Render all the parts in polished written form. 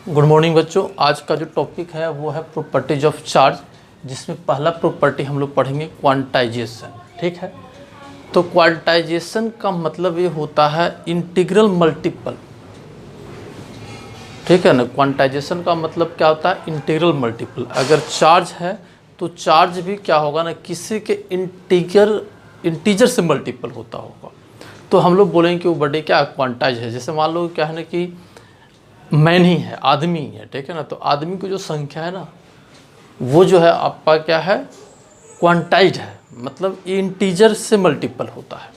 Good morning बच्चों। आज का जो टॉपिक है वो है प्रॉपर्टीज ऑफ चार्ज, जिसमें पहला प्रॉपर्टी हम लोग पढ़ेंगे क्वांटाइजेशन। ठीक है, तो क्वांटाइजेशन का मतलब ये होता है इंटीग्रल मल्टीपल। ठीक है ना, क्वांटाइजेशन का मतलब क्या होता है? Integral multiple. अगर चार्ज है तो चार्ज भी क्या होगा ना, किसी के इंटीजर से मल्टीपल होता होगा। तो हम लोग बोलेंगे कि वो बड़े क्या क्वांटाइज है। जैसे मान लो क्या है ना कि मैन ही है, आदमी ही है। ठीक है ना, तो आदमी की जो संख्या है ना वो जो है आपका क्या है, क्वांटाइज है, मतलब इंटीजर से मल्टीपल होता है।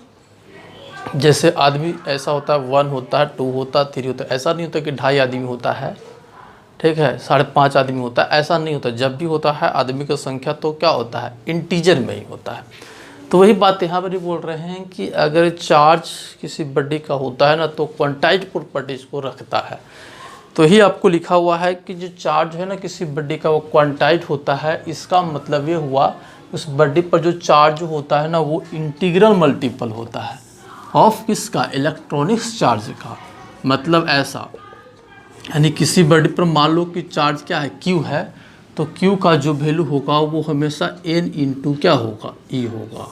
जैसे आदमी ऐसा होता है 1 होता है, 2 होता है, 3 होता है। ऐसा नहीं होता कि 2.5 आदमी होता है, ठीक है, 5.5 आदमी होता है, ऐसा नहीं होता। जब भी होता है आदमी की संख्या तो क्या होता है, इंटीजर में ही होता है। तो वही बात यहाँ पर ही बोल रहे हैं कि अगर चार्ज किसी बॉडी का होता है ना तो क्वांटाइज प्रॉपर्टीज को रखता है। तो ही आपको लिखा हुआ है कि जो चार्ज है ना किसी बॉडी का वो क्वांटाइज होता है। इसका मतलब ये हुआ उस बॉडी पर जो चार्ज होता है ना वो इंटीग्रल मल्टीपल होता है ऑफ किसका, इलेक्ट्रॉनिक्स चार्ज का। मतलब ऐसा, यानी किसी बॉडी पर मान लो कि चार्ज क्या है, Q है, तो Q का जो वैल्यू होगा वो हमेशा N इंटू क्या होगा, E होगा।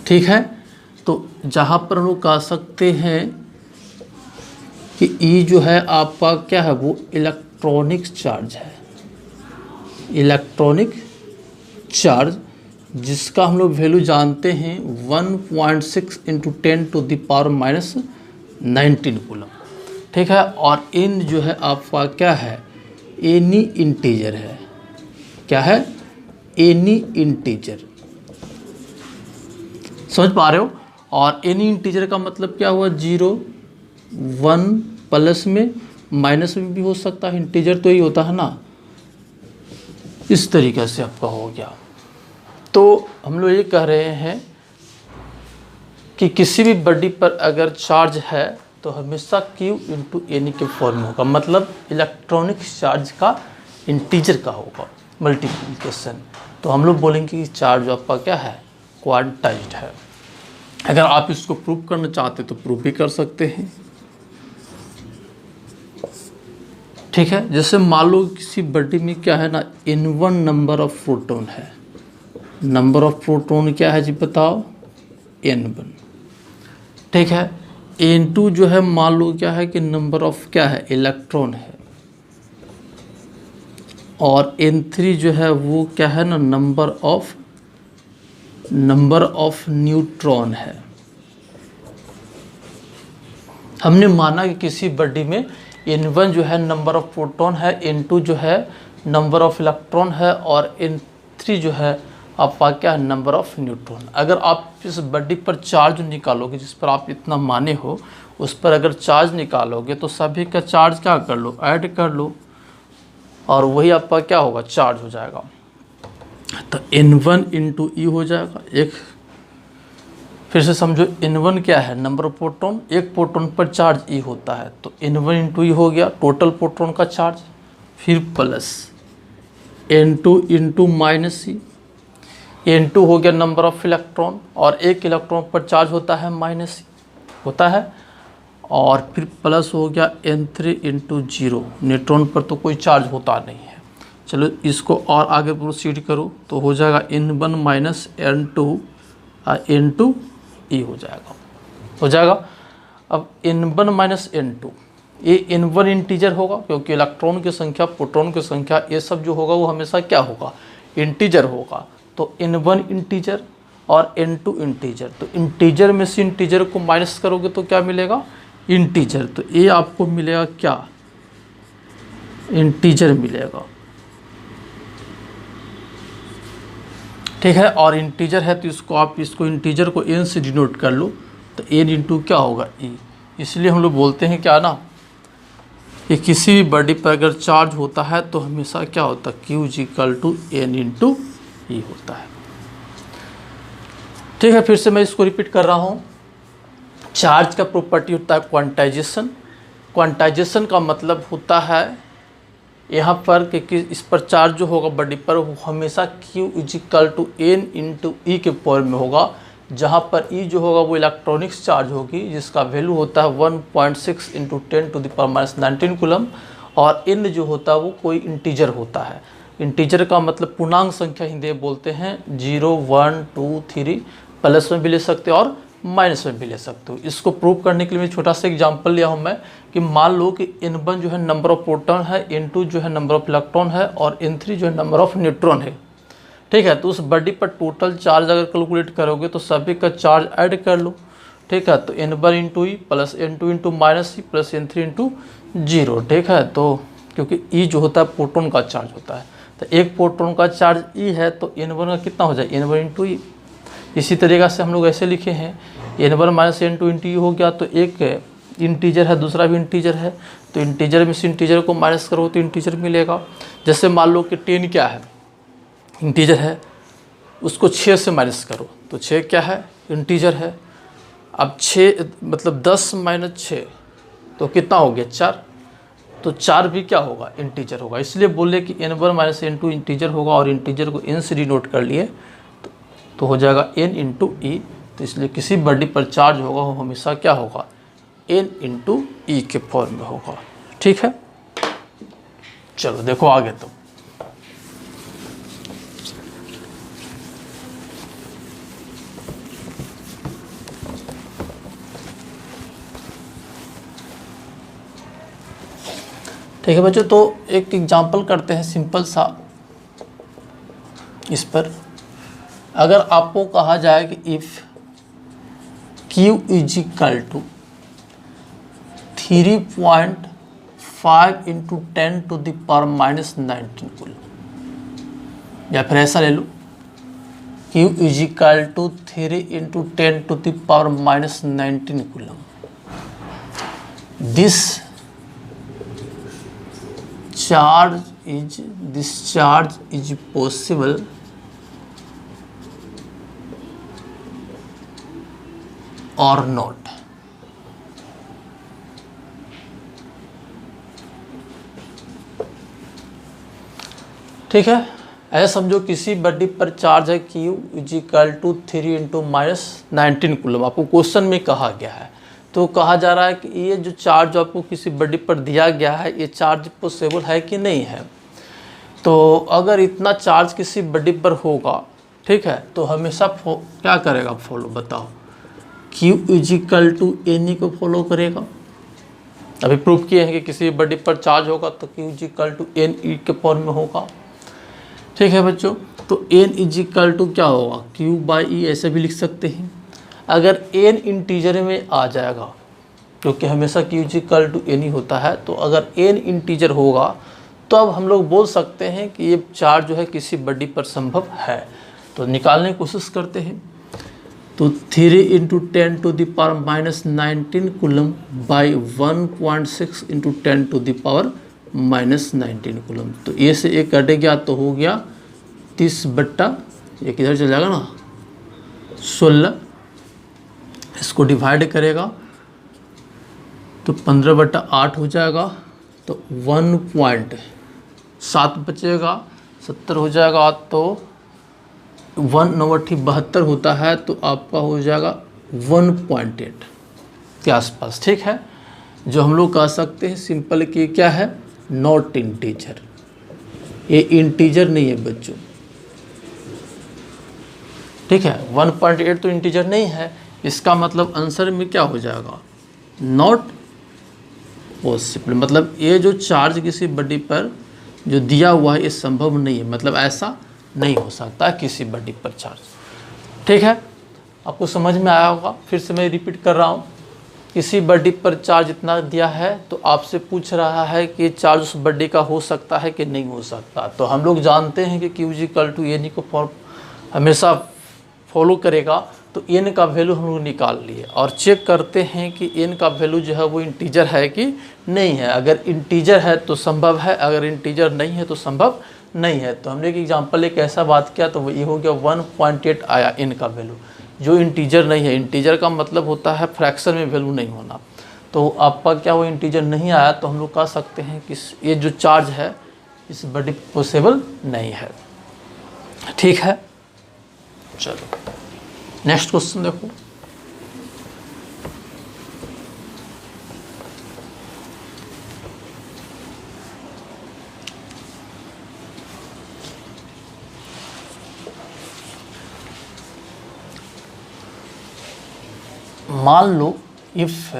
ठीक है, तो जहाँ पर हम लोग कह सकते हैं कि E जो है आपका क्या है, वो इलेक्ट्रॉनिक चार्ज है। इलेक्ट्रॉनिक चार्ज जिसका हम लोग वैल्यू जानते हैं 1.6 × 10⁻⁻19 कूलम। ठीक है, और N जो है आपका क्या है, एनी इंटीजर है। क्या है, एनी इंटीजर। समझ पा रहे हो? और एनी इंटीजर का मतलब क्या हुआ, 0, 1 प्लस में माइनस में भी हो सकता है। इंटीजर तो यही होता है ना। इस तरीके से आपका हो गया। तो हम लोग ये कह रहे हैं कि किसी भी बॉडी पर अगर चार्ज है तो हमेशा Q इंटू एनी के फॉर्म में होगा। मतलब इलेक्ट्रॉनिक चार्ज का इंटीजर का होगा मल्टीप्लिकेशन। तो हम लोग बोलेंगे कि चार्ज आपका क्या है, क्वांटाइज्ड है। अगर आप इसको प्रूव करना चाहते तो प्रूव भी कर सकते हैं। ठीक है, जैसे मान लो किसी बॉडी में क्या है ना, N1 नंबर ऑफ प्रोटॉन है। नंबर ऑफ प्रोटॉन क्या है जी बताओ, N1। ठीक है, N2 जो है मान लो क्या है कि नंबर ऑफ क्या है, इलेक्ट्रॉन है। और N3 जो है वो क्या है ना, नंबर ऑफ न्यूट्रॉन है। हमने माना कि किसी बॉडी में N1 जो है नंबर ऑफ प्रोटॉन है, N2 जो है नंबर ऑफ इलेक्ट्रॉन है, और N3 जो है आपका क्या है, नंबर ऑफ न्यूट्रॉन। अगर आप इस बॉडी पर चार्ज निकालोगे, जिस पर आप इतना माने हो, उस पर अगर चार्ज निकालोगे तो सभी का चार्ज क्या कर लो, ऐड कर लो, और वही आपका क्या होगा, चार्ज हो जाएगा। तो N1 इंटू E हो जाएगा। एक फिर से समझो, N1 क्या है, नंबर ऑफ प्रोटॉन। एक प्रोटॉन पर चार्ज E होता है, तो N1 इंटू E हो गया टोटल प्रोटॉन का चार्ज। फिर plus N2 into minus E। N2 हो गया नंबर ऑफ इलेक्ट्रॉन, और एक इलेक्ट्रॉन पर चार्ज होता है माइनस E होता है। और फिर प्लस हो गया N3 इंटू 0। न्यूट्रॉन पर तो कोई चार्ज होता नहीं है। चलो इसको और आगे प्रोसीड करो तो हो जाएगा N1 माइनस N2 E हो जाएगा। अब N1 माइनस N2, ये N1 इंटीजर होगा क्योंकि इलेक्ट्रॉन की संख्या, प्रोटॉन की संख्या, ये सब जो होगा वो हमेशा क्या होगा, इंटीजर होगा। तो N1 इंटीजर और N2 इंटीजर। तो इंटीजर में से इंटीजर को माइनस करोगे तो क्या मिलेगा, इंटीजर। तो ये आपको मिलेगा क्या, इंटीजर मिलेगा। ठीक है, और इंटीजर है तो इसको इंटीजर को n से डिनोट कर लो, तो n इंटू क्या होगा, E। इसलिए हम लोग बोलते हैं क्या ना, कि किसी भी बॉडी पर अगर चार्ज होता है तो हमेशा क्या होता है, Q equal to N into E होता है। ठीक है, फिर से मैं इसको रिपीट कर रहा हूँ। चार्ज का प्रॉपर्टी होता है क्वांटाइजेशन। क्वांटाइजेशन का मतलब होता है यहाँ पर कि इस पर चार्ज जो होगा बॉडी पर वो हमेशा Q equal to N into E के फॉर्म में होगा, जहाँ पर E जो होगा वो इलेक्ट्रॉनिक्स चार्ज होगी, जिसका वैल्यू होता है 1.6 × 10⁻⁹ कूलम, और n जो होता है वो कोई इंटीजर होता है। इंटीजर का मतलब पूर्णांक संख्या हिंदी में बोलते हैं 0, 1, 2, 3, प्लस में भी ले सकते हो और माइनस में भी ले सकते हो। इसको प्रूव करने के लिए मैं छोटा सा एग्जांपल लिया हूँ मैं कि मान लो कि n1 जो है नंबर ऑफ प्रोटॉन है, n2 जो है नंबर ऑफ इलेक्ट्रॉन है और n3 जो है नंबर ऑफ न्यूट्रॉन है। ठीक है, तो उस बॉडी पर टोटल चार्ज अगर कैलकुलेट करोगे तो सभी का चार्ज ऐड कर लो। ठीक है, तो n1 into E plus n2 into minus E plus n3 into 0। ठीक है, तो क्योंकि ई जो होता है प्रोटॉन का चार्ज होता है, तो एक प्रोटॉन का चार्ज ई है तो n1 का कितना हो जाए n1 इंटू ई। इसी तरीक़ा से हम लोग ऐसे लिखे हैं n1 माइनस n2 इंटू ई हो गया, तो एक इंटीजर है दूसरा भी इंटीजर है, तो इंटीजर में से इंटीजर को माइनस करो तो इंटीजर मिलेगा। जैसे मान लो कि 10 क्या है, इंटीजर है, उसको 6 से माइनस करो तो 6 क्या है, इंटीजर है। अब 6 मतलब 10 माइनस 6 तो कितना हो गया 4, तो 4 भी क्या होगा, इंटीजर होगा। इसलिए बोले कि n1 माइनस n2 इंटीजर होगा और इंटीजर को n से डिनोट कर लिए तो हो जाएगा n इंटू ई। तो इसलिए किसी बॉडी पर चार्ज होगा वो हमेशा क्या होगा, n इंटू ई के फॉर्म में होगा। ठीक है, चलो देखो आगे। तो ठीक है बच्चों, तो एक एग्जांपल करते हैं सिंपल सा इस पर। अगर आपको कहा जाए कि if Q is equal to 3.5 into 10 to the power minus 19 coulomb, या फिर ऐसा ले लो Q is equal to 3 into 10 to the power minus 19 coulomb, this charge is possible or not। ठीक है, ऐसा समझो किसी बॉडी पर चार्ज है Q is equal to 3 into minus 19 coulomb. आपको क्वेश्चन में कहा गया है, तो कहा जा रहा है कि ये जो चार्ज आपको किसी बॉडी पर दिया गया है ये चार्ज पॉसिबल है कि नहीं है। तो अगर इतना चार्ज किसी बॉडी पर होगा, ठीक है, तो हमेशा क्या करेगा, फॉलो बताओ, Q is equal to n को फॉलो करेगा। अभी प्रूफ किए हैं कि किसी बॉडी पर चार्ज होगा तो Q is equal to n e के फॉर्म में होगा। ठीक है बच्चों, तो n इज इक्वल टू क्या होगा, Q बाई ई ऐसे भी लिख सकते हैं। अगर n इंटीजर में आ जाएगा, क्योंकि हमेशा Q is equal to n ही होता है, तो अगर n इंटीजर होगा तो अब हम लोग बोल सकते हैं कि ये चार्ज जो है किसी बॉडी पर संभव है। तो निकालने की कोशिश करते हैं। तो 3 into 10 to the power minus 19 coulomb by 1.6 into 10 to the power minus 19 coulomb. तो ये से एक कट गया तो हो गया 30 बट्टा, ये किधर चल जाएगा ना 16, इसको डिवाइड करेगा तो 15/8 हो जाएगा, तो 1.7 बचेगा, 70 हो जाएगा, तो 1/72 होता है, तो आपका हो जाएगा 1.8 के आसपास। ठीक है, जो हम लोग कह सकते हैं सिंपल कि क्या है, नॉट इंटीजर, ये इंटीजर नहीं है बच्चों। ठीक है, 1.8 तो इंटीजर नहीं है, इसका मतलब आंसर में क्या हो जाएगा, नॉट पॉसिबल। मतलब ये जो चार्ज किसी बॉडी पर जो दिया हुआ है ये संभव नहीं है, मतलब ऐसा नहीं हो सकता किसी बॉडी पर चार्ज। ठीक है, आपको समझ में आया होगा। फिर से मैं रिपीट कर रहा हूँ, किसी बॉडी पर चार्ज इतना दिया है तो आपसे पूछ रहा है कि चार्ज उस बॉडी का हो सकता है कि नहीं हो सकता। तो हम लोग जानते हैं कि Q is equal to n को फॉर्म हमेशा फॉलो करेगा, तो एन का वैल्यू हम लोग निकाल लिए और चेक करते हैं कि एन का वैल्यू जो है वो इंटीजर है कि नहीं है। अगर इंटीजर है तो संभव है, अगर इंटीजर नहीं है तो संभव नहीं है। तो हमने एक एग्जांपल एक ऐसा बात किया, तो ये हो गया 1.8 आया एन का वैल्यू, जो इंटीजर नहीं है। इंटीजर का मतलब होता है फ्रैक्शन में वैल्यू नहीं होना। तो आपका क्या वो इंटीजर नहीं आया, तो हम लोग कह सकते हैं कि ये जो चार्ज है इस बॉडी पॉसिबल नहीं है। ठीक है, चलो नेक्स्ट क्वेश्चन देखो। मान लो if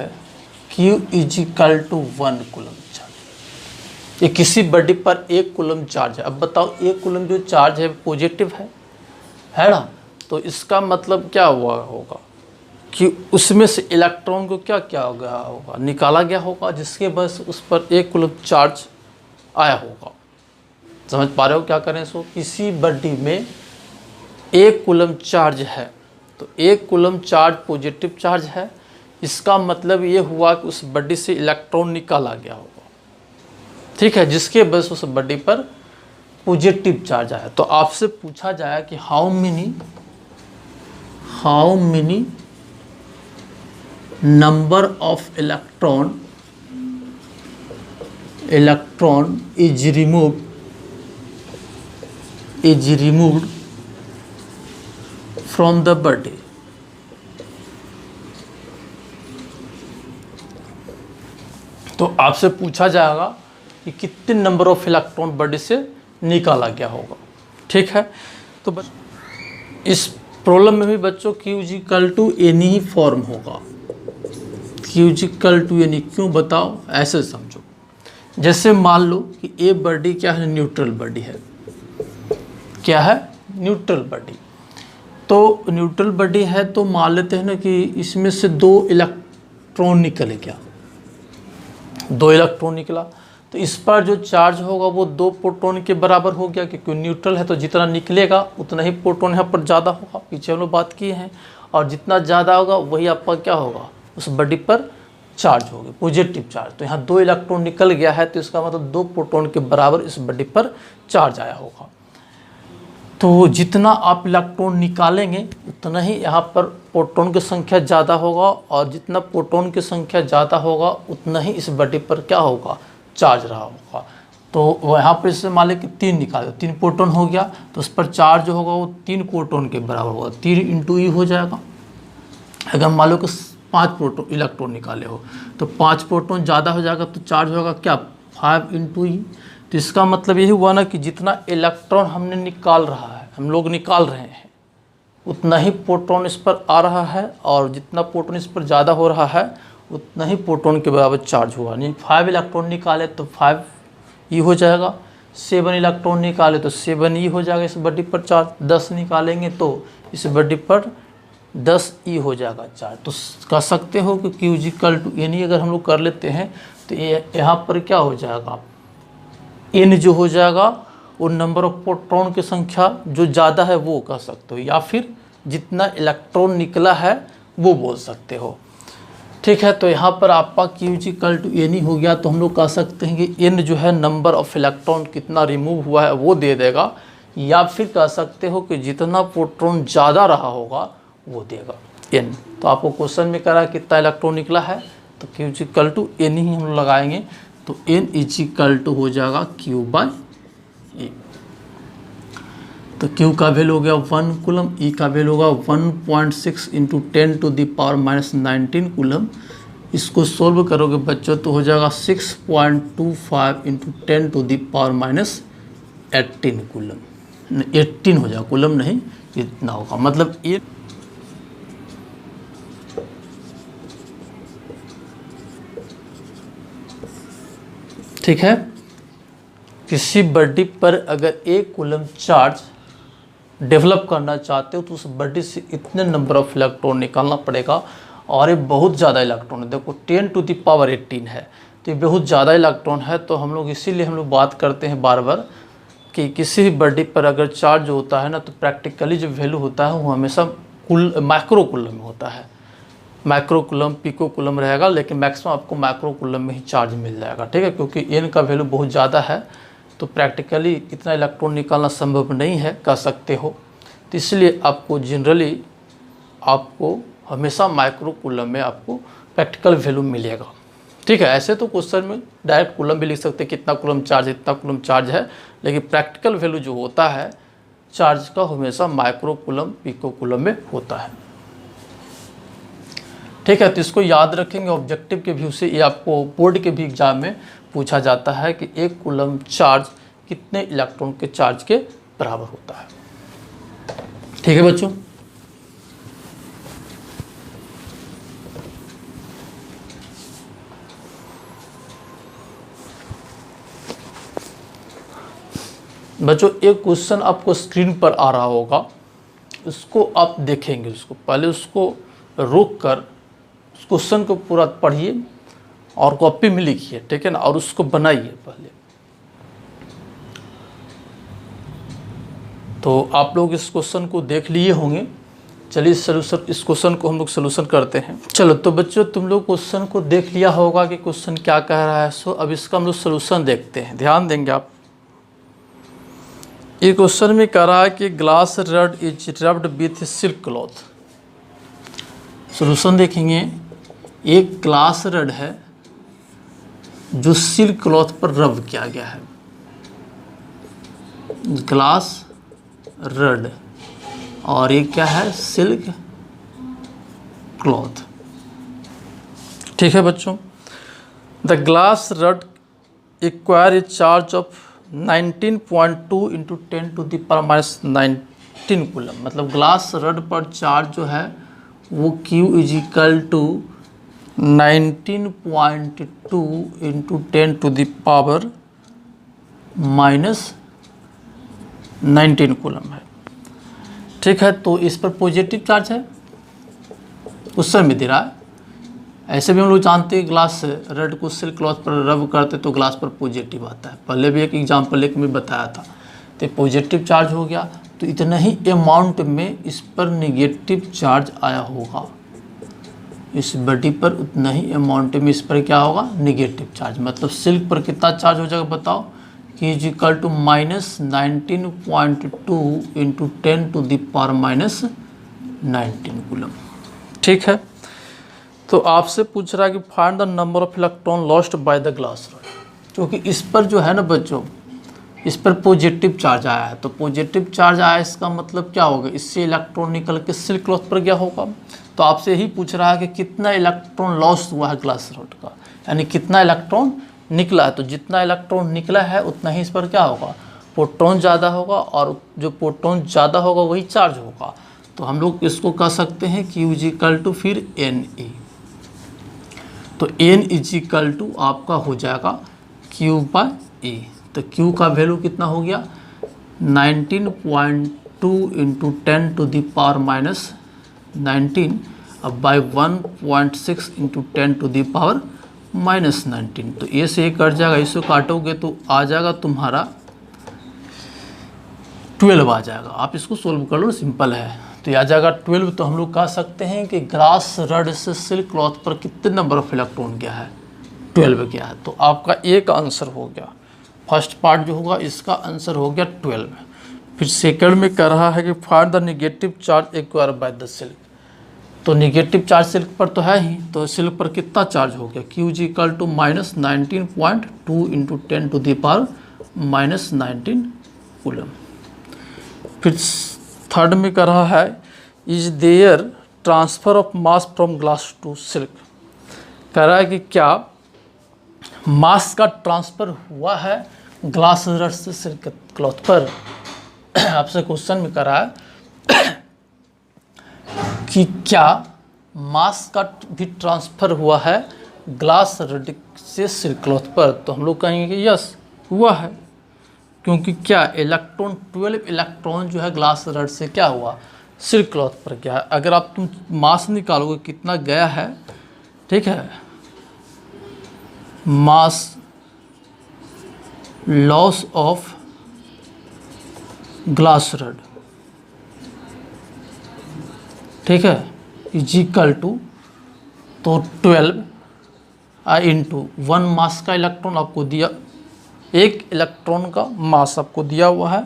Q is equal to 1 coulomb charge, ये किसी बॉडी पर 1 कूलम चार्ज है। अब बताओ 1 कूलम जो चार्ज है पॉजिटिव है ना, तो इसका मतलब क्या हुआ होगा कि उसमें से इलेक्ट्रॉन को क्या क्या हो गया होगा, निकाला गया होगा, जिसके बस उस पर 1 कूलम चार्ज आया होगा। समझ पा रहे हो क्या करें? सो किसी बॉडी में 1 कूलम चार्ज है, तो 1 कूलम चार्ज पॉजिटिव चार्ज है, इसका मतलब ये हुआ कि उस बॉडी से इलेक्ट्रॉन निकाला गया होगा, ठीक है, जिसके बस उस बॉडी पर पॉजिटिव चार्ज आया। तो आपसे पूछा जाए कि how many number of electron is removed from the body. तो आपसे पूछा जाएगा कि कितने नंबर ऑफ इलेक्ट्रॉन बॉडी से निकाला गया होगा, ठीक है। तो इस प्रॉब्लम में भी बच्चों Q इक्वल टू एनी ही फॉर्म होगा, Q इक्वल टू एनी। क्यों बताओ? ऐसे समझो, जैसे मान लो कि ए बॉडी क्या है, न्यूट्रल बॉडी है। क्या है? Neutral body. तो न्यूट्रल बॉडी है तो मान लेते हैं ना कि इसमें से 2 इलेक्ट्रॉन निकल गया, 2 इलेक्ट्रॉन निकला, तो इस पर जो चार्ज होगा वो 2 प्रोटॉन के बराबर हो गया, क्योंकि न्यूट्रल है तो जितना निकलेगा उतना ही प्रोटॉन यहाँ पर ज़्यादा होगा, पीछे हम लोग बात किए हैं। और जितना ज़्यादा होगा वही आपका क्या होगा, उस बॉडी पर चार्ज होगा, पॉजिटिव चार्ज। तो यहाँ 2 इलेक्ट्रॉन निकल गया है, तो इसका मतलब 2 प्रोटॉन के बराबर इस बॉडी पर चार्ज आया होगा। तो जितना आप इलेक्ट्रॉन निकालेंगे उतना ही यहाँ पर प्रोटॉन की संख्या ज़्यादा होगा, और जितना प्रोटॉन की संख्या ज़्यादा होगा उतना ही इस बॉडी पर क्या होगा, चार्ज रहा होगा। तो यहाँ पर इससे मान लें कि 3 निकाले, 3 प्रोटॉन हो गया, तो उस पर चार्ज जो होगा वो 3 प्रोटॉन के बराबर होगा, 3 × E हो जाएगा। अगर मान लो कि 5 प्रोटॉन इलेक्ट्रॉन निकाले हो, तो 5 प्रोटॉन ज़्यादा हो जाएगा, तो चार्ज होगा क्या, 5 × E। तो इसका मतलब यही हुआ ना कि जितना इलेक्ट्रॉन हमने निकाल रहा है, हम लोग निकाल रहे हैं, उतना ही प्रोटॉन इस पर आ रहा है, और जितना प्रोटॉन इस पर ज़्यादा हो रहा है उतना ही प्रोटॉन के बराबर चार्ज हुआ। यानी 5 इलेक्ट्रॉन निकाले तो 5 E हो जाएगा, 7 इलेक्ट्रॉन निकाले तो 7 E हो जाएगा इस बॉडी पर चार्ज, 10 निकालेंगे तो इस बॉडी पर 10 E हो जाएगा चार्ज। तो कह सकते हो कि Q इक्वल टू एन अगर हम लोग कर लेते हैं तो यहाँ पर क्या हो जाएगा, N जो हो जाएगा वो नंबर ऑफ प्रोटॉन की संख्या जो ज़्यादा है वो कह सकते हो, या फिर जितना इलेक्ट्रॉन निकला है वो बोल सकते हो, ठीक है। तो यहाँ पर आपका Q इक्वल टू एन हो गया। तो हम लोग कह सकते हैं कि N जो है नंबर ऑफ इलेक्ट्रॉन कितना रिमूव हुआ है वो दे देगा, या फिर कह सकते हो कि जितना प्रोटॉन ज़्यादा रहा होगा वो देगा N। तो आपको क्वेश्चन में कह रहा है कितना इलेक्ट्रॉन निकला है, तो Q इक्वल टू एन ही हम लोग लगाएंगे। तो N इक्वल टू हो जाएगा Q/E। तो Q का वैल्यू हो गया 1 कूलम, E का वैल्यू होगा 1.6 × 10⁻19 कूलम। इसको सोल्व करोगे बच्चों तो हो जाएगा 6.25 × 10⁻18 कूलम, 18 हो जाएगा, कूलम नहीं, इतना होगा। मतलब ये ठीक है। किसी बॉडी पर अगर 1 कूलम चार्ज डेवलप करना चाहते हो तो उस बॉडी से इतने नंबर ऑफ इलेक्ट्रॉन निकालना पड़ेगा, और ये बहुत ज़्यादा इलेक्ट्रॉन है। देखो 10⁻18 है, तो ये बहुत ज़्यादा इलेक्ट्रॉन है। तो हम लोग इसीलिए हम लोग बात करते हैं बार बार कि किसी भी बॉडी पर अगर चार्ज होता है ना, तो प्रैक्टिकली जो वैल्यू होता है वो हमेशा माइक्रो कूलम में होता है। माइक्रो कूलम, पिको कूलम रहेगा, लेकिन मैक्सिमम आपको माइक्रो कूलम में ही चार्ज मिल जाएगा, ठीक है। क्योंकि N का वैल्यू बहुत ज़्यादा है, तो प्रैक्टिकली इतना इलेक्ट्रॉन निकालना संभव नहीं है, कह सकते हो। तो इसलिए आपको जनरली आपको हमेशा माइक्रो कूलम में आपको प्रैक्टिकल वैल्यू मिलेगा, ठीक है। ऐसे तो क्वेश्चन में डायरेक्ट कूलम भी लिख सकते हैं, कितना कूलम चार्ज है, इतना कूलम चार्ज है, लेकिन प्रैक्टिकल वैल्यू जो होता है चार्ज का हमेशा माइक्रो कूलम, पिको कूलम में होता है, ठीक है। तो इसको याद रखेंगे, ऑब्जेक्टिव के व्यू से ये आपको बोर्ड के भी एग्जाम में पूछा जाता है कि 1 कूलम चार्ज कितने इलेक्ट्रॉन के चार्ज के बराबर होता है, ठीक है बच्चों। बच्चों एक क्वेश्चन आपको स्क्रीन पर आ रहा होगा, उसको आप देखेंगे, उसको पहले उसको रोक कर उस क्वेश्चन को पूरा पढ़िए और कॉपी में लिखिए, ठीक है ना, और उसको बनाइए पहले। तो आप लोग इस क्वेश्चन को देख लिए होंगे। चलिए सोल्यूशन, इस क्वेश्चन को हम लोग सोल्यूशन करते हैं। चलो तो बच्चों तुम लोग क्वेश्चन को देख लिया होगा कि क्वेश्चन क्या कह रहा है। सो अब इसका हम लोग सोल्यूशन देखते हैं, ध्यान देंगे आप। ये क्वेश्चन में कह रहा है कि glass rod is rubbed with silk cloth. Solution देखेंगे। एक ग्लास रड है जो सिल्क क्लॉथ पर रब किया गया है। ग्लास रड और ये क्या है, सिल्क क्लॉथ, ठीक है बच्चों। The glass rod acquire a charge of 19.2 into 10 to the power minus 19 coulomb. मतलब ग्लास रड पर चार्ज जो है वो Q is equal to 19.2 into 10 to the power minus 19 coulomb है, ठीक है। तो इस पर पॉजिटिव चार्ज है, उस समय दे रहा है। ऐसे भी हम लोग जानते हैं ग्लास रड को सिल्क क्लॉथ पर रब करते तो ग्लास पर पॉजिटिव आता है। पहले भी एक एग्जाम्पल एक में बताया था। तो पॉजिटिव चार्ज हो गया, तो इतना ही अमाउंट में इस पर नेगेटिव चार्ज आया होगा। इस बॉडी पर उतना ही अमाउंट में इस पर क्या होगा, नेगेटिव चार्ज। मतलब सिल्क पर कितना चार्ज हो जाएगा बताओ, कि is equal to minus 19.2 into 10 to the power minus 19 coulomb, ठीक है। तो आपसे पूछ रहा है कि find the number of electron lost by the glass rod. क्योंकि इस पर जो है ना बच्चों, इस पर पॉजिटिव चार्ज आया है। तो पॉजिटिव चार्ज आया, इसका मतलब क्या होगा, इससे इलेक्ट्रॉन निकल के सिल्क क्लॉथ पर गया होगा। तो आपसे यही पूछ रहा है कि कितना इलेक्ट्रॉन लॉस हुआ है ग्लास रड का, यानी कितना इलेक्ट्रॉन निकला है। तो जितना इलेक्ट्रॉन निकला है उतना ही इस पर क्या होगा, प्रोटॉन ज़्यादा होगा, और जो प्रोटॉन ज़्यादा होगा वही चार्ज होगा। तो हम लोग इसको कह सकते हैं Q इज इक्वल टू फिर Ne। तो N इज इक्वल टू आपका हो जाएगा Q बाय E। तो Q का वैल्यू कितना हो गया, 19.2 into 10 to the power minus 19 अब by 1.6 into 10 to the power minus 19। तो ये से कट जाएगा, इसको काटोगे तो आ जाएगा तुम्हारा 12 आ जाएगा। आप इसको सोल्व कर लो, सिंपल है। तो ये आ जाएगा 12। तो हम लोग कह सकते हैं कि ग्लास रड से सिल्क क्लॉथ पर कितने नंबर ऑफ इलेक्ट्रॉन गया है, 12 गया है। तो आपका एक आंसर हो गया, फर्स्ट पार्ट जो होगा इसका आंसर हो गया 12। फिर सेकंड में कह रहा है कि find the negative charge acquire by the silk. तो नेगेटिव चार्ज सिल्क पर तो है ही, तो सिल्क पर कितना चार्ज हो गया, Q जी equal to minus 19.2 into 10 to the power minus 19 coulomb. फिर थर्ड में कह रहा है is there transfer of mass from glass to silk. कह रहा है कि क्या मास का ट्रांसफ़र हुआ है ग्लास रड से सिल्क क्लॉथ पर। आपसे क्वेश्चन में कह रहा है कि क्या मास का भी ट्रांसफ़र हुआ है ग्लास रड से सिल्क क्लॉथ पर। तो हम लोग कहेंगे कि यस हुआ है, क्योंकि क्या इलेक्ट्रॉन 12 इलेक्ट्रॉन जो है ग्लास रड से क्या हुआ, सिल्क क्लॉथ पर गया है। अगर आप तुम मास निकालोगे कितना गया है, ठीक है, mass loss of glass rod, ठीक है, इज इक्वल टू तो 12 इंटू 1 मास का इलेक्ट्रॉन आपको दिया, एक इलेक्ट्रॉन का मास आपको दिया हुआ है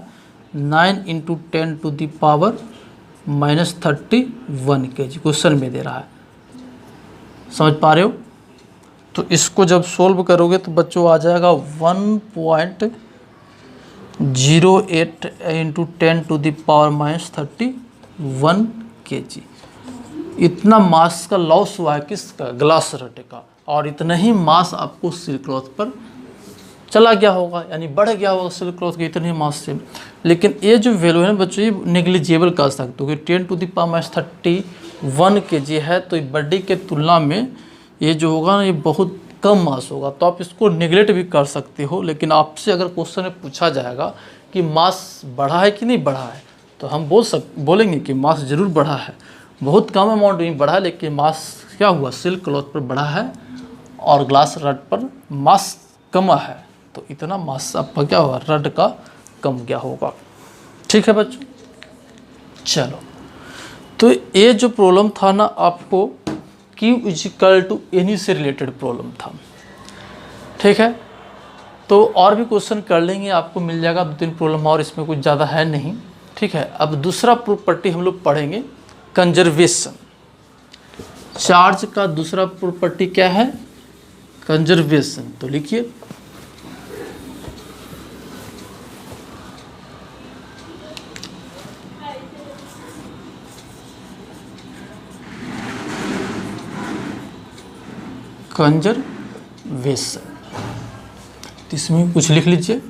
9 into 10 to the power minus 31 kg question में दे रहा है। समझ पा रहे हो। तो इसको जब सोल्व करोगे तो बच्चों आ जाएगा 1.08 into 10 to the power minus 31 kg। इतना मास का लॉस हुआ है किसका, ग्लास रड का, और इतना ही मास आपको सिल्क क्लॉथ पर चला गया होगा, यानी बढ़ गया होगा सिल्क क्लॉथ के इतने मास से। लेकिन ये जो वैल्यू है ना बच्चों, ये नेग्लिजिबल कर सकते हो कि 10 to the power minus 31 kg है, तो बॉडी के तुलना में ये जो होगा ना ये बहुत कम मास होगा। तो आप इसको नेग्लेक्ट भी कर सकते हो, लेकिन आपसे अगर क्वेश्चन में पूछा जाएगा कि मास बढ़ा है कि नहीं बढ़ा है, तो हम बोलेंगे कि मास जरूर बढ़ा है, बहुत कम अमाउंट में बढ़ा है, लेकिन मास क्या हुआ, सिल्क क्लॉथ पर बढ़ा है और ग्लास रड पर मास कम है, तो इतना मास आपका क्या होगा, रड का कम गया होगा। ठीक है बच्चों, चलो तो ये जो प्रॉब्लम था ना आपको Q इजिकल टू एनी से रिलेटेड प्रॉब्लम था। ठीक है, तो और भी क्वेश्चन कर लेंगे, आपको मिल जाएगा 2-3 प्रॉब्लम और, इसमें कुछ ज़्यादा है नहीं। ठीक है, अब दूसरा प्रॉपर्टी हम लोग पढ़ेंगे कंजर्वेशन। चार्ज का दूसरा प्रॉपर्टी क्या है, कंजर्वेशन। तो लिखिए कंजर्वेशन, तो इसमें कुछ लिख लीजिए।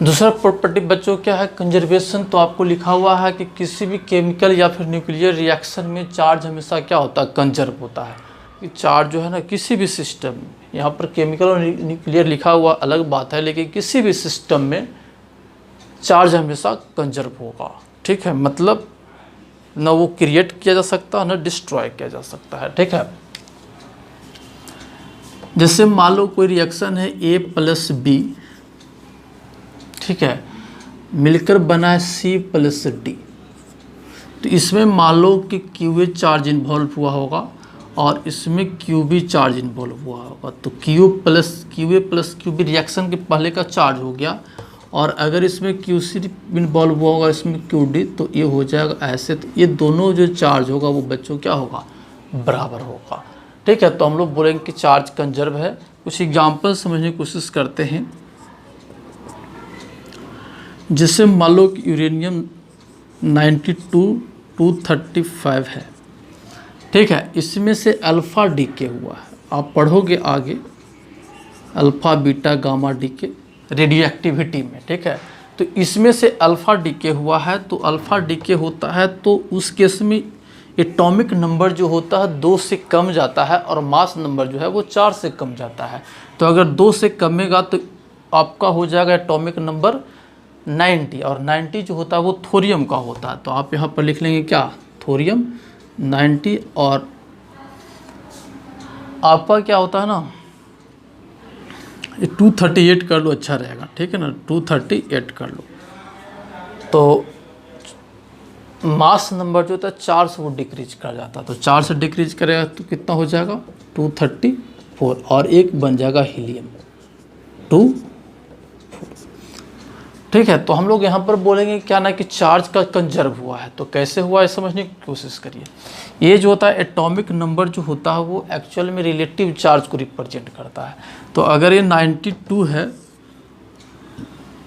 दूसरा प्रॉपर्टी बच्चों क्या है, कंजर्वेशन। तो आपको लिखा हुआ है कि किसी भी केमिकल या फिर न्यूक्लियर रिएक्शन में चार्ज हमेशा क्या होता है, कंजर्व होता है। कि चार्ज जो है ना किसी भी सिस्टम, यहाँ पर केमिकल और न्यूक्लियर लिखा हुआ अलग बात है, लेकिन किसी भी सिस्टम में चार्ज हमेशा कंजर्व होगा। ठीक है, मतलब ना वो क्रिएट किया जा सकता है ना डिस्ट्रॉय किया जा सकता है। ठीक है, जैसे मान लो कोई रिएक्शन है A + B, ठीक है, मिलकर बना है C + D। तो इसमें मान लो कि QA चार्ज इन्वॉल्व हुआ होगा और इसमें QB चार्ज इन्वॉल्व हुआ होगा। तो QA + QB रिएक्शन के पहले का चार्ज हो गया, और अगर इसमें QC इन्वॉल्व हुआ होगा, इसमें QD, तो ये हो जाएगा ऐसे। तो ये दोनों जो चार्ज होगा वो बच्चों क्या होगा, बराबर होगा। ठीक है, तो हम लोग बोलेंगे कि चार्ज कंजर्व है। कुछ एग्जाम्पल समझने की कोशिश करते हैं। जैसे मान लो कि यूरेनियम 92-235 है। ठीक है, इसमें से अल्फ़ा डीके हुआ है, आप पढ़ोगे आगे alpha beta gamma decay radioactivity में। ठीक है, तो इसमें से अल्फ़ा डीके हुआ है, तो अल्फ़ा डीके होता है तो उस केस में एटॉमिक नंबर जो होता है 2 से कम जाता है, और मास नंबर जो है वो 4 से कम जाता है। तो अगर 2 से कमेगा तो आपका हो जाएगा एटॉमिक नंबर 90, और 90 जो होता है वो थोरियम का होता है। तो आप यहाँ पर लिख लेंगे क्या, थोरियम 90, और आपका क्या होता है ना, ये 238 कर लो, अच्छा रहेगा। ठीक है ना, 238 कर लो। तो मास नंबर जो होता है 4 से वो डिक्रीज कर जाता है, तो 4 से डिक्रीज करेगा तो कितना हो जाएगा, 234, और एक बन जाएगा हीलियम 2। ठीक है, तो हम लोग यहाँ पर बोलेंगे क्या ना कि चार्ज का कंजर्व हुआ है। तो कैसे हुआ है समझने की कोशिश करिए। ये जो होता है एटॉमिक नंबर जो होता है वो एक्चुअल में रिलेटिव चार्ज को रिप्रेजेंट करता है। तो अगर ये 92 है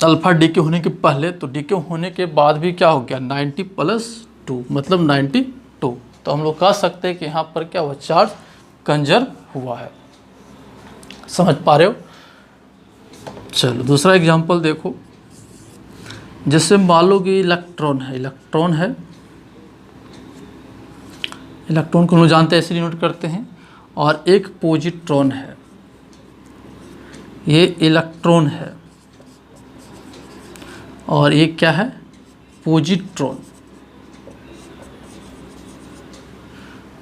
अल्फ़ा डीके होने के पहले, तो डीके होने के बाद भी क्या हो गया, 90 + 2 मतलब 92। तो हम लोग कह सकते हैं कि यहाँ पर क्या हुआ, चार्ज कंजर्व हुआ है। समझ पा रहे हो। चलो दूसरा एग्जाम्पल देखो। जैसे मान लो कि इलेक्ट्रॉन है, इलेक्ट्रॉन को हम लोग जानते हैं, ऐसे डिनोट करते हैं, और एक पॉजिट्रॉन है। ये इलेक्ट्रॉन है और ये क्या है, पॉजिट्रॉन।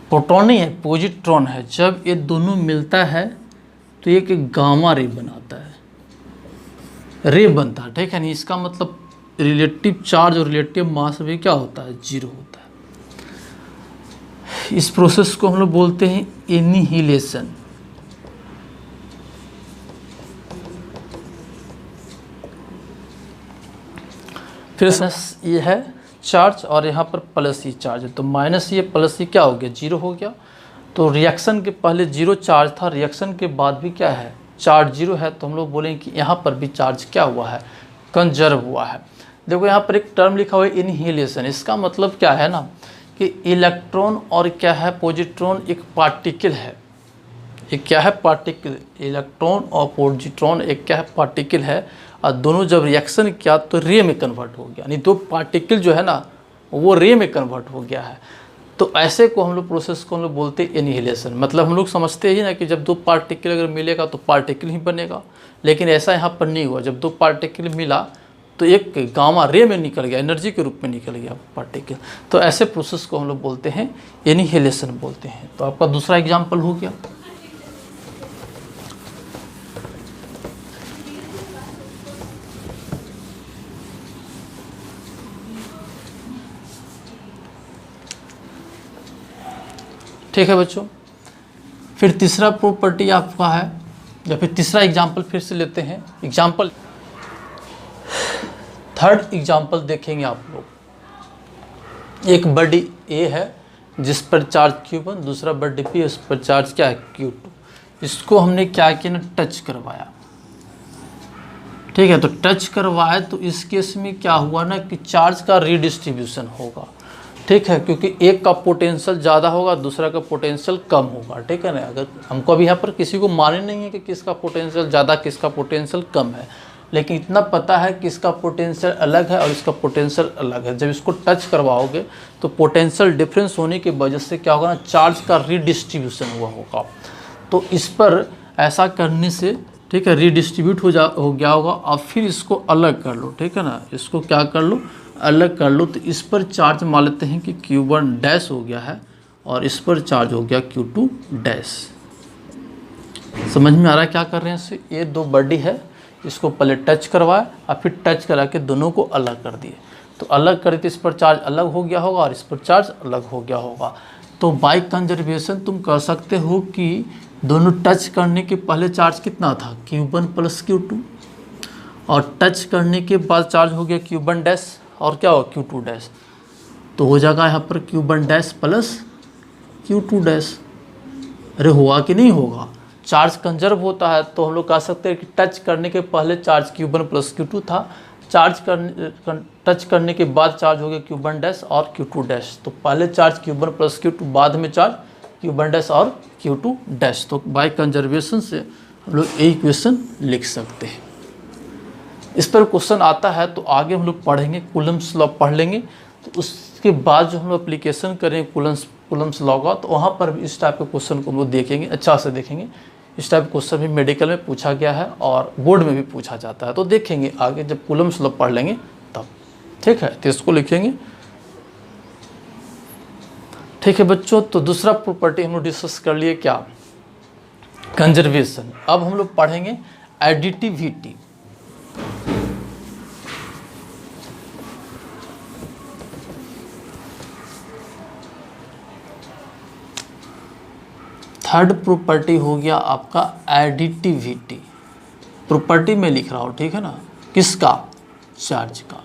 प्रोटॉन नहीं है, पॉजिट्रॉन है। जब ये दोनों मिलता है तो एक गामा रे बनाता है, रे बनता है। ठीक है नहीं, इसका मतलब रिलेटिव चार्ज और रिलेटिव मास भी क्या होता है, 0 होता है। इस प्रोसेस को हम लोग बोलते हैं एनिहिलेशन। फिर माइनस ये है चार्ज और यहाँ पर प्लस ये चार्ज है, तो माइनस ये प्लस ये क्या हो गया, जीरो हो गया। तो रिएक्शन के पहले जीरो चार्ज था, रिएक्शन के बाद भी क्या है, चार्ज जीरो है, तो हम लोग बोलेंगे कि यहाँ पर भी चार्ज क्या हुआ है, कंजर्व हुआ है। देखो यहाँ पर एक टर्म लिखा हुआ है इनहिलेशन, इसका मतलब क्या है ना कि इलेक्ट्रॉन और क्या है पॉजिट्रॉन एक पार्टिकल है, एक क्या है पार्टिकल, इलेक्ट्रॉन और पॉजिट्रॉन एक क्या है पार्टिकल है, और दोनों जब रिएक्शन किया तो रे में कन्वर्ट हो गया, यानी दो पार्टिकल जो है ना वो रे में कन्वर्ट हो गया है। तो ऐसे को हम लोग प्रोसेस को हम लोग बोलते हैं एनिहिलेशन। मतलब हम लोग समझते ही ना कि जब दो पार्टिकल अगर मिलेगा तो पार्टिकल ही बनेगा, लेकिन ऐसा यहाँ पर नहीं हुआ। जब दो पार्टिकल मिला तो एक गामा रे में निकल गया, एनर्जी के रूप में निकल गया पार्टिकल। तो ऐसे प्रोसेस को हम लोग बोलते हैं एनिहिलेशन बोलते हैं। तो आपका दूसरा एग्जाम्पल हो गया। ठीक है बच्चों, फिर तीसरा प्रॉपर्टी आपका है, या फिर तीसरा एग्जाम्पल फिर से लेते हैं। एग्जाम्पल थर्ड एग्जाम्पल देखेंगे आप लोग। एक बॉडी ए है जिस पर चार्ज Q1, दूसरा बॉडी B उस पर चार्ज क्या है Q2। इसको हमने क्या किया ना, टच करवाया। ठीक है, तो टच करवाया तो इस केस में क्या हुआ ना कि चार्ज का रीडिस्ट्रीब्यूशन होगा। ठीक है, क्योंकि एक का पोटेंशियल ज़्यादा होगा, दूसरा का पोटेंशियल कम होगा। ठीक है ना, अगर हमको अभी यहाँ पर किसी को मालूम नहीं है कि किसका पोटेंशियल ज़्यादा किसका पोटेंशियल कम है, लेकिन इतना पता है कि इसका पोटेंशियल अलग है और इसका पोटेंशियल अलग है। जब इसको टच करवाओगे तो पोटेंशियल डिफरेंस होने की वजह से क्या होगा ना, चार्ज का रीडिस्ट्रीब्यूशन हुआ होगा। तो इस पर ऐसा करने से ठीक है रीडिस्ट्रीब्यूट हो गया होगा। और फिर इसको अलग कर लो, ठीक है ना, इसको क्या कर लो, अलग कर लो। तो इस पर चार्ज मान लेते हैं कि Q1 डैश हो गया है और इस पर चार्ज हो गया Q2 डैश। समझ में आ रहा है क्या कर रहे हैं इससे? ये दो बॉडी है, इसको पहले टच करवाया और फिर टच करा के दोनों को अलग कर दिए। तो अलग करे तो इस पर चार्ज अलग हो गया होगा और इस पर चार्ज अलग हो गया होगा। तो बाय कंजर्वेशन तुम कह सकते हो कि दोनों टच करने के पहले चार्ज कितना था, Q1 प्लस Q2, और टच करने के बाद चार्ज हो गया Q1 डैश और क्या होगा Q2 डैश। तो हो जाएगा यहाँ पर Q1 dash plus Q2 dash. अरे हुआ कि नहीं होगा, चार्ज कंजर्व होता है। तो हम लोग कह सकते हैं कि टच करने के पहले चार्ज Q1 प्लस Q2 था, टच करने के बाद चार्ज हो गया Q1 डैश और Q2 डैश। तो पहले चार्ज Q1 प्लस Q2, बाद में चार्ज Q1 डैश और Q2 डैश। तो बाय कंजर्वेशन से हम लोग ये इक्वेशन लिख सकते हैं। इस पर क्वेश्चन आता है तो आगे हम लोग पढ़ेंगे, कूलम्स लॉ पढ़ लेंगे। तो उसके बाद जो हम लोग एप्लीकेशन करेंगे कूलम्स लॉ का, तो वहाँ पर भी इस टाइप के क्वेश्चन को हम लोग देखेंगे, अच्छा से देखेंगे। इस टाइप क्वेश्चन भी मेडिकल में पूछा गया है और बोर्ड में भी पूछा जाता है। तो देखेंगे आगे जब कूलम्स लॉ पढ़ लेंगे तब। ठीक है, तो इसको लिखेंगे। ठीक है बच्चों, तो दूसरा प्रॉपर्टी हम लोग डिस्कस कर लिए क्या, कंजर्वेशन। अब हम लोग पढ़ेंगे एडिटिविटी। थर्ड प्रॉपर्टी हो गया आपका एडिटिविटी। प्रॉपर्टी में लिख रहा हूँ, ठीक है ना, किसका, चार्ज का।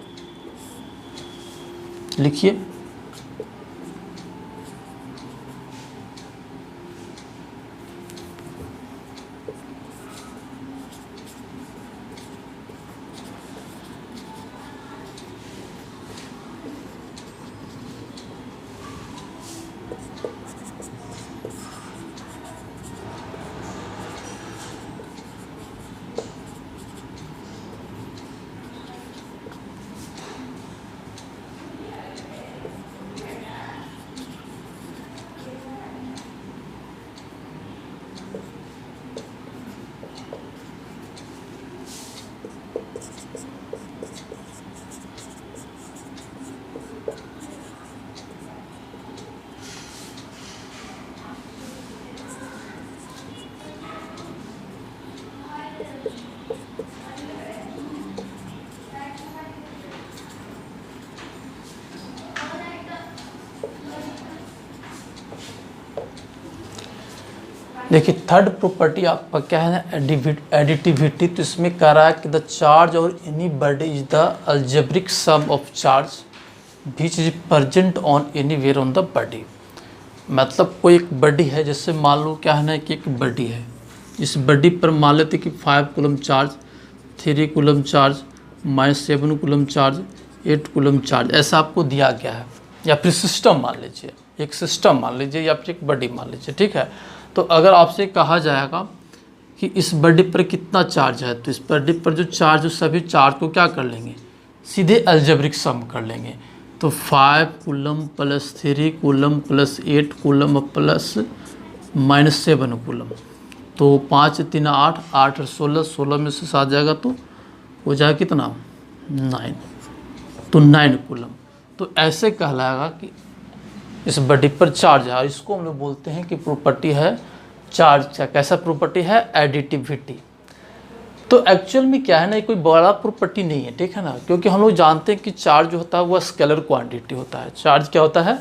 लिखिए, देखिए थर्ड प्रॉपर्टी आपका क्या है ना, एडिटिविटी। तो इसमें कह रहा है कि द चार्ज और any body is the algebraic sum of charge which is present on anywhere on the body. मतलब कोई एक बॉडी है, जैसे मान लो क्या है ना कि एक बॉडी है, इस बॉडी पर मान लेते कि 5 coulomb charge, 3 coulomb charge, -7 coulomb charge, 8 coulomb charge, ऐसा आपको दिया गया है। या फिर सिस्टम मान लीजिए, एक सिस्टम मान लीजिए या फिर एक बॉडी मान लीजिए, ठीक है। तो अगर आपसे कहा जाएगा कि इस बॉडी पर कितना चार्ज है, तो इस बॉडी पर जो चार्ज, सभी चार्ज को क्या कर लेंगे, सीधे अलजेब्रिक सम कर लेंगे। तो 5 coulomb plus 3 coulomb plus 8 coulomb plus -7 coulomb, तो 5 3 8, 8 16, 16 में से 7 जाएगा तो हो जाएगा कितना, 9, तो 9 कूलम। तो ऐसे कहलाएगा कि इस बॉडी पर चार्ज है। इसको हम लोग बोलते हैं कि प्रॉपर्टी है चार्ज का। कैसा प्रॉपर्टी है, एडिटिविटी। तो एक्चुअल में क्या है ना, कोई बड़ा प्रॉपर्टी नहीं है, ठीक है ना, क्योंकि हम लोग जानते हैं कि चार्ज जो होता है वो स्केलर क्वांटिटी होता है। चार्ज क्या होता है,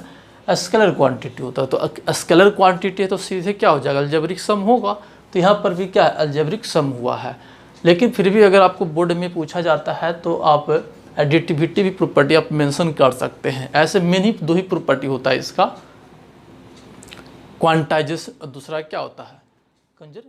स्केलर क्वांटिटी होता है। तो स्केलर क्वांटिटी है तो सीधे क्या हो जाएगा, अलजेब्रिक सम होगा। तो यहाँ पर भी क्या है, अलजेब्रिक सम हुआ है। लेकिन फिर भी अगर आपको बोर्ड में पूछा जाता है तो आप एडिटिविटी भी प्रॉपर्टी आप मेंशन कर सकते हैं। ऐसे मेन ही 2 ही प्रॉपर्टी होता है इसका, क्वांटाइजेशन, दूसरा क्या होता है, कंजर